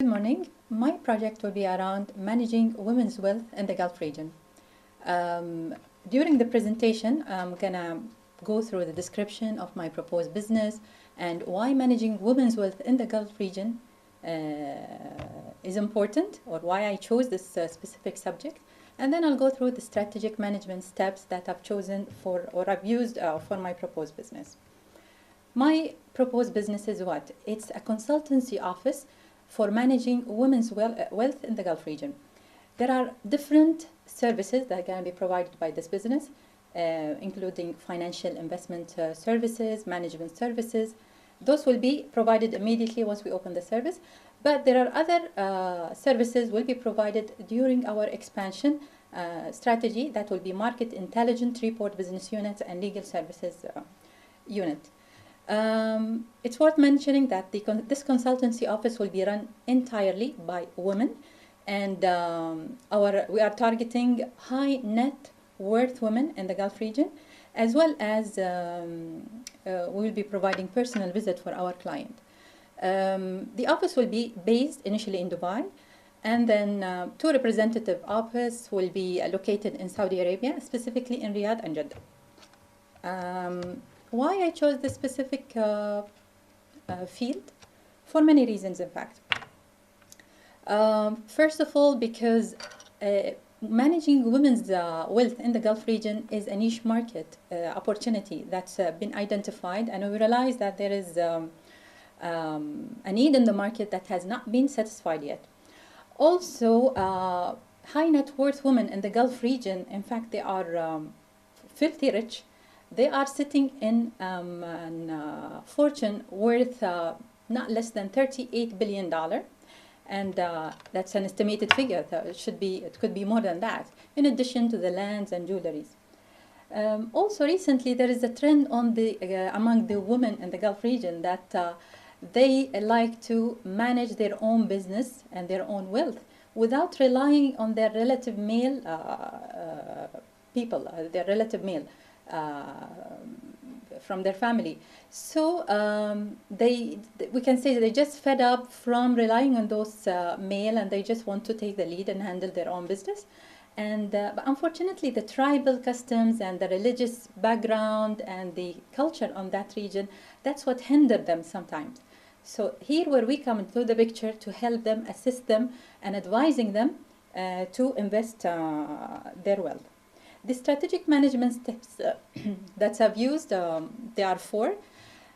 Good morning. My project will be around managing women's wealth in the Gulf region. During the presentation, I'm gonna go through the description of my proposed business and why managing women's wealth in the Gulf region is important, or why I chose this specific subject. And then I'll go through the strategic management steps that I've chosen for, or I've used for my proposed business. My proposed business is what? It's a consultancy office for managing women's wealth in the Gulf region. There are different services that are going to be provided by this business, including financial investment services, management services. Those will be provided immediately once we open the service, but there are other services will be provided during our expansion strategy. That will be market intelligence, report business units, and legal services unit. It's worth mentioning that this consultancy office will be run entirely by women, and we are targeting high net worth women in the Gulf region, as well as we will be providing personal visit for our client. The office will be based initially in Dubai, and then two representative offices will be located in Saudi Arabia, specifically in Riyadh and Jeddah. Why I chose this specific field? For many reasons, in fact. First of all, because managing women's wealth in the Gulf region is a niche market opportunity that's been identified, and we realize that there is a need in the market that has not been satisfied yet. Also, high net worth women in the Gulf region, in fact, they are filthy rich. They are sitting in a fortune worth not less than $38 billion, and that's an estimated figure. It could be more than that, in addition to the lands and jewelries. Also, recently there is a trend on among the women in the Gulf region that they like to manage their own business and their own wealth without relying on their relative male their relative male. From their family. So we can say that they just fed up from relying on those male, and they just want to take the lead and handle their own business. And but unfortunately, the tribal customs and the religious background and the culture on that region, that's what hindered them sometimes. So here where we come into the picture to help them, assist them, and advising them to invest their wealth. The strategic management steps that I've used, there are four.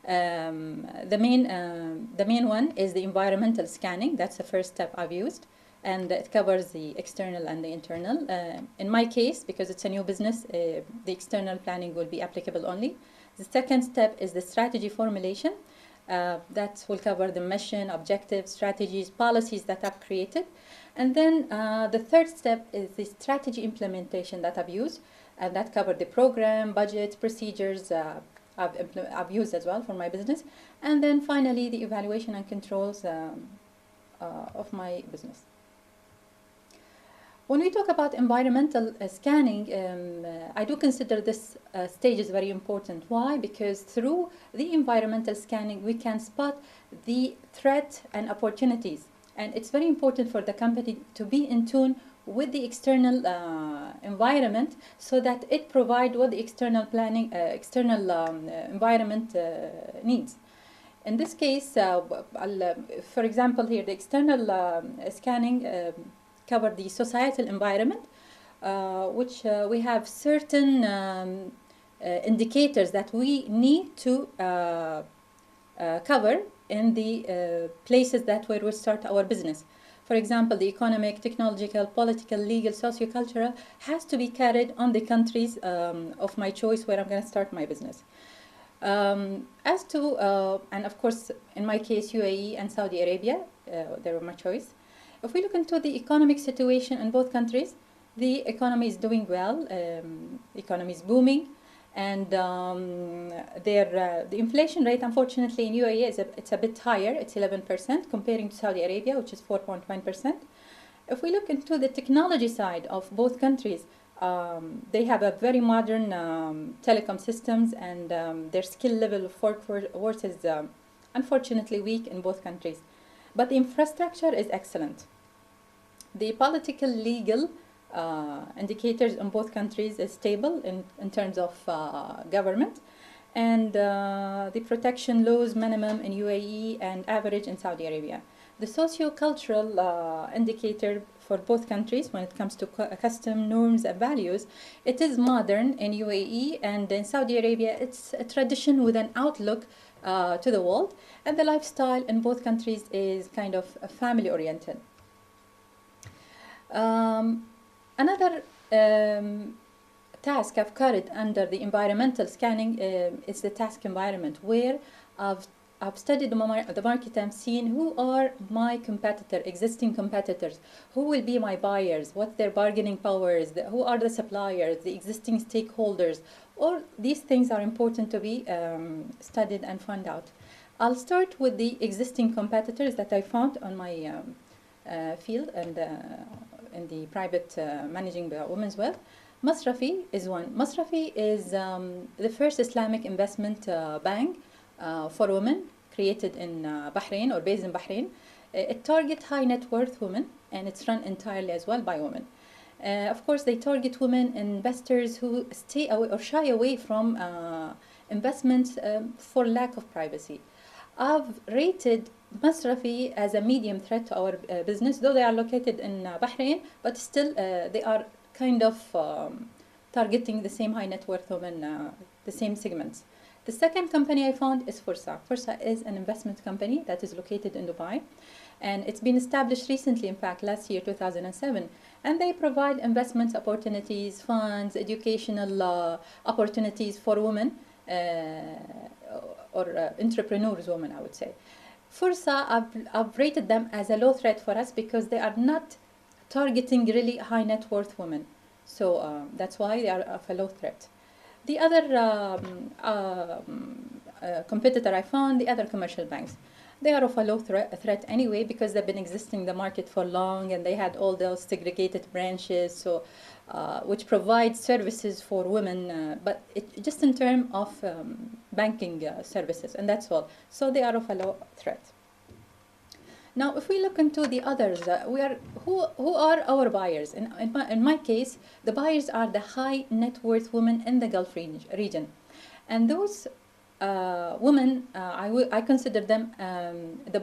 The main one is the environmental scanning. That's the first step I've used, and it covers the external and the internal. In my case, because it's a new business, the external planning will be applicable only. The second step is the strategy formulation. That will cover the mission, objectives, strategies, policies that I've created. And then the third step is the strategy implementation that I've used, and that covered the program, budget, procedures I've used as well for my business. And then finally, the evaluation and controls of my business. When we talk about environmental scanning, I do consider this stage is very important. Why? Because through the environmental scanning, we can spot the threat and opportunities. And it's very important for the company to be in tune with the external environment, so that it provides what the external planning, environment needs. In this case, for example, here the external scanning cover the societal environment, which we have certain indicators that we need to cover in the places where we start our business. For example, the economic, technological, political, legal, socio-cultural has to be carried on the countries of my choice where I'm going to start my business. As to, and of course, in my case, UAE and Saudi Arabia, they were my choice. If we look into the economic situation in both countries, the economy is doing well, the economy is booming, and the inflation rate, unfortunately, in UAE it's a bit higher. It's 11% comparing to Saudi Arabia, which is 4.1%. If we look into the technology side of both countries, they have a very modern telecom systems, and their skill level of workforce is unfortunately weak in both countries. but the infrastructure is excellent. The political legal indicators in both countries is stable in terms of government, and the protection laws minimum in UAE and average in Saudi Arabia. The socio-cultural indicator for both countries when it comes to custom, norms, and values, it is modern in UAE, and in Saudi Arabia it's a tradition with an outlook to the world, and the lifestyle in both countries is kind of family-oriented. Another task I've covered under the environmental scanning is the task environment, where I've studied the market. I've seen who are my existing competitors, who will be my buyers, what their bargaining powers, who are the suppliers, the existing stakeholders. All these things are important to be studied and found out. I'll start with the existing competitors that I found on my field and in the private managing women's wealth. Masrafi is one. Masrafi is the first Islamic investment bank for women, created in Bahrain or based in Bahrain. It targets high net worth women, and it's run entirely as well by women. Of course, they target women investors who stay away or shy away from investments for lack of privacy. I've rated Masrafi as a medium threat to our business, though they are located in Bahrain, but still they are kind of targeting the same high net worth women, the same segments. The second company I found is Fursa. Fursa is an investment company that is located in Dubai, and it's been established recently, in fact, last year, 2007. And they provide investment opportunities, funds, educational opportunities for women or entrepreneurs, women, I would say. Fursa, I've rated them as a low threat for us because they are not targeting really high net worth women. So that's why they are of a low threat. The other competitor I found, the other commercial banks. They are of a low threat anyway because they've been existing in the market for long, and they had all those segregated branches, so which provide services for women, but just in terms of banking services, and that's all. So they are of a low threat. Now, if we look into the others, who are our buyers? In my case, the buyers are the high net worth women in the Gulf region, and those women, I consider them, the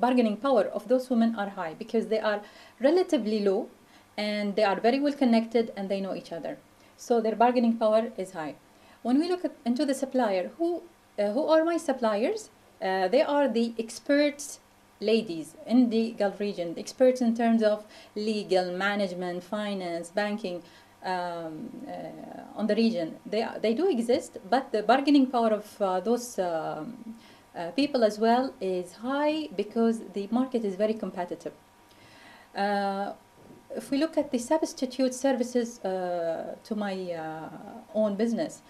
bargaining power of those women are high because they are relatively low, and they are very well connected, and they know each other. So their bargaining power is high. When we look into the supplier, who are my suppliers? They are the experts, ladies in the Gulf region, experts in terms of legal, management, finance, banking on the region. They do exist, but the bargaining power of those people as well is high because the market is very competitive. If we look at the substitute services to my own business,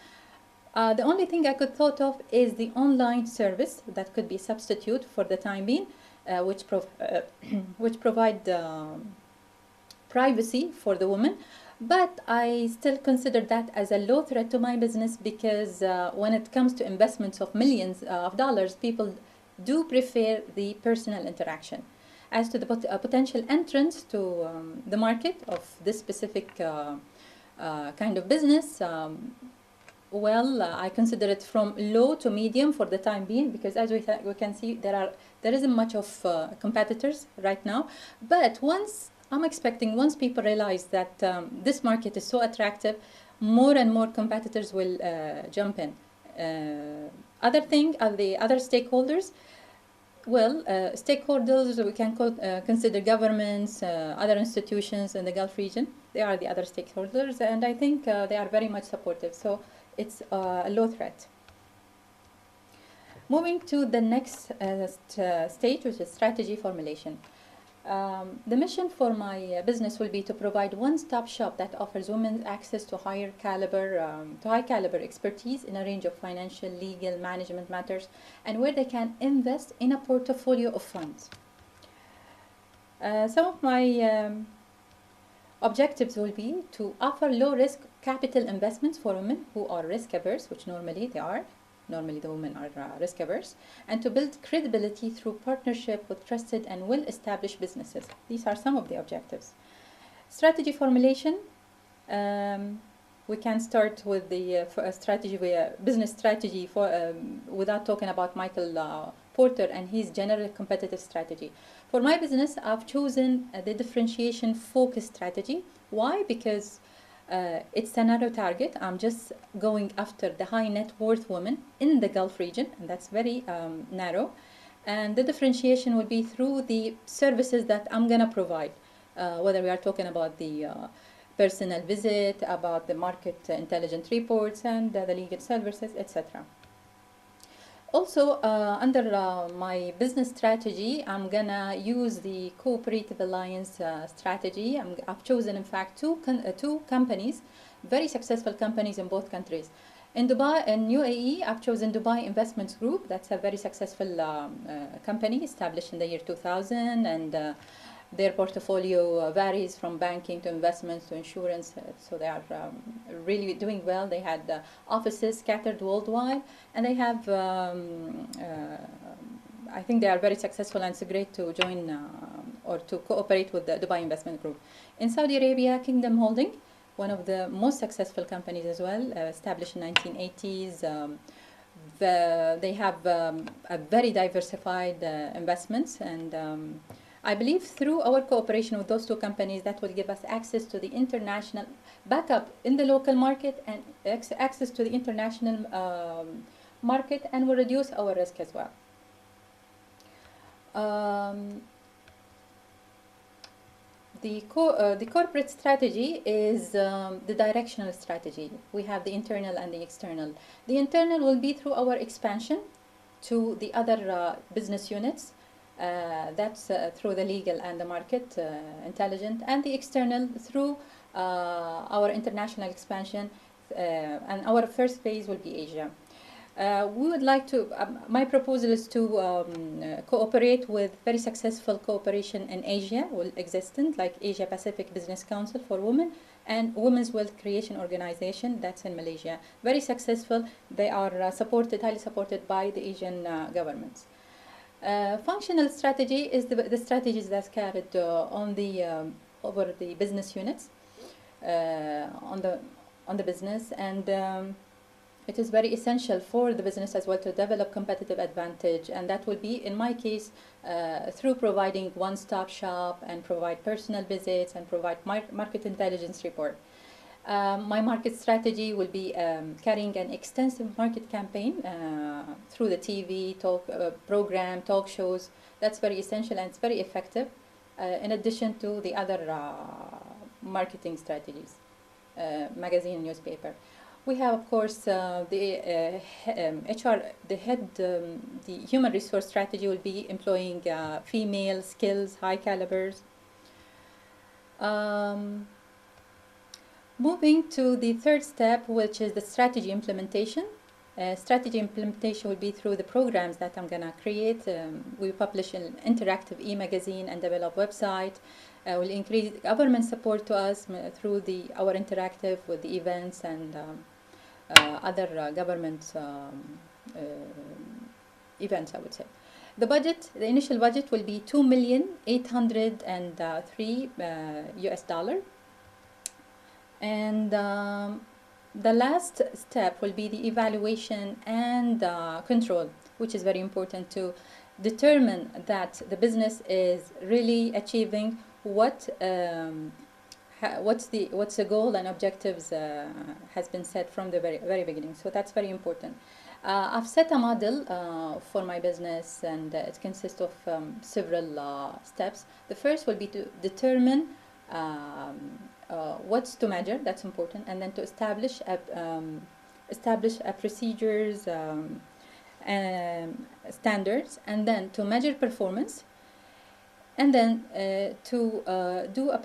the only thing I could thought of is the online service that could be substitute for the time being, which provide privacy for the woman. But I still consider that as a low threat to my business because when it comes to investments of millions of dollars, people do prefer the personal interaction. As to the potential entrance to the market of this specific kind of business, I consider it from low to medium for the time being because, as we can see, there isn't much of competitors right now. But I'm expecting once people realize that this market is so attractive, more and more competitors will jump in. Other thing are the other stakeholders. Stakeholders we can consider governments, other institutions in the Gulf region. They are the other stakeholders, and I think they are very much supportive. So it's a low threat. Moving to the next stage, which is strategy formulation. The mission for my business will be to provide one-stop shop that offers women access to high caliber expertise in a range of financial, legal, management matters, and where they can invest in a portfolio of funds. Some of my objectives will be to offer low-risk capital investments for women who are risk-averse, which normally they are Normally the women are risk averse. And to build credibility through partnership with trusted and well-established businesses. These are some of the objectives. Strategy formulation. We can start with the strategy, business strategy without talking about Michael Porter and his general competitive strategy. For my business, I've chosen the differentiation focus strategy. Why? Because it's a narrow target. I'm just going after the high net worth women in the Gulf region, and that's very narrow. And the differentiation will be through the services that I'm gonna provide, whether we are talking about the personal visit, about the market intelligence reports, and the legal services, etc. Also, under my business strategy, I'm gonna use the cooperative alliance strategy. I've chosen, in fact, two companies, very successful companies in both countries. In Dubai, in UAE, I've chosen Dubai Investments Group. That's a very successful company established in the year 2000, and their portfolio varies from banking to investments to insurance, so they are really doing well. They had offices scattered worldwide, and they have, I think they are very successful, and it's great to join or to cooperate with the Dubai Investment Group. In Saudi Arabia, Kingdom Holding, one of the most successful companies as well, established in 1980s. They have a very diversified investments, and I believe through our cooperation with those two companies, that will give us access to the international backup in the local market and access to the international market, and will reduce our risk as well. The corporate strategy is the directional strategy. We have the internal and the external. The internal will be through our expansion to the other business units. That's through the legal and the market intelligence, and the external through our international expansion, and our first phase will be Asia. We would like to, my proposal is to cooperate with very successful cooperation in Asia, existent, like Asia Pacific Business Council for Women and Women's Wealth Creation Organization, that's in Malaysia. Very successful. They are supported, highly supported by the Asian governments. Functional strategy is the strategies that's carried on the over the business units, on the business, and it is very essential for the business as well to develop competitive advantage, and that will be, in my case, through providing one-stop shop and provide personal visits and provide market intelligence report. My market strategy will be carrying an extensive market campaign through the TV, program, talk shows. That's very essential, and it's very effective, in addition to the other marketing strategies, magazine, newspaper. We have, of course, the HR, the human resource strategy will be employing female skills, high calibers. Moving to the third step, which is the strategy implementation. Strategy implementation will be through the programs that I'm going to create. We publish an interactive e-magazine and develop website. We'll increase government support to us through our interactive with the events and other government events, I would say. The budget, the initial budget will be $2,803,000 US. And the last step will be the evaluation and control, which is very important to determine that the business is really achieving what's the goal and objectives has been set from the very beginning. So that's very important. I've set a model for my business, and it consists of several steps. The first will be to determine what's to measure. That's important, and then to establish procedures, standards, and then to measure performance. And then to do a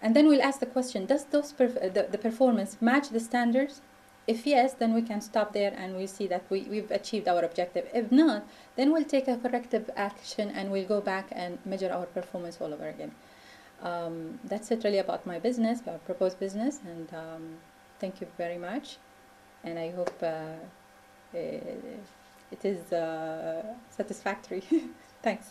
and then we'll ask the question: does the performance match the standards? If yes, then we can stop there and we see that we've achieved our objective. If not, then we'll take a corrective action and we'll go back and measure our performance all over again. That's it really about my business, my proposed business, and thank you very much. And I hope it is satisfactory. Thanks.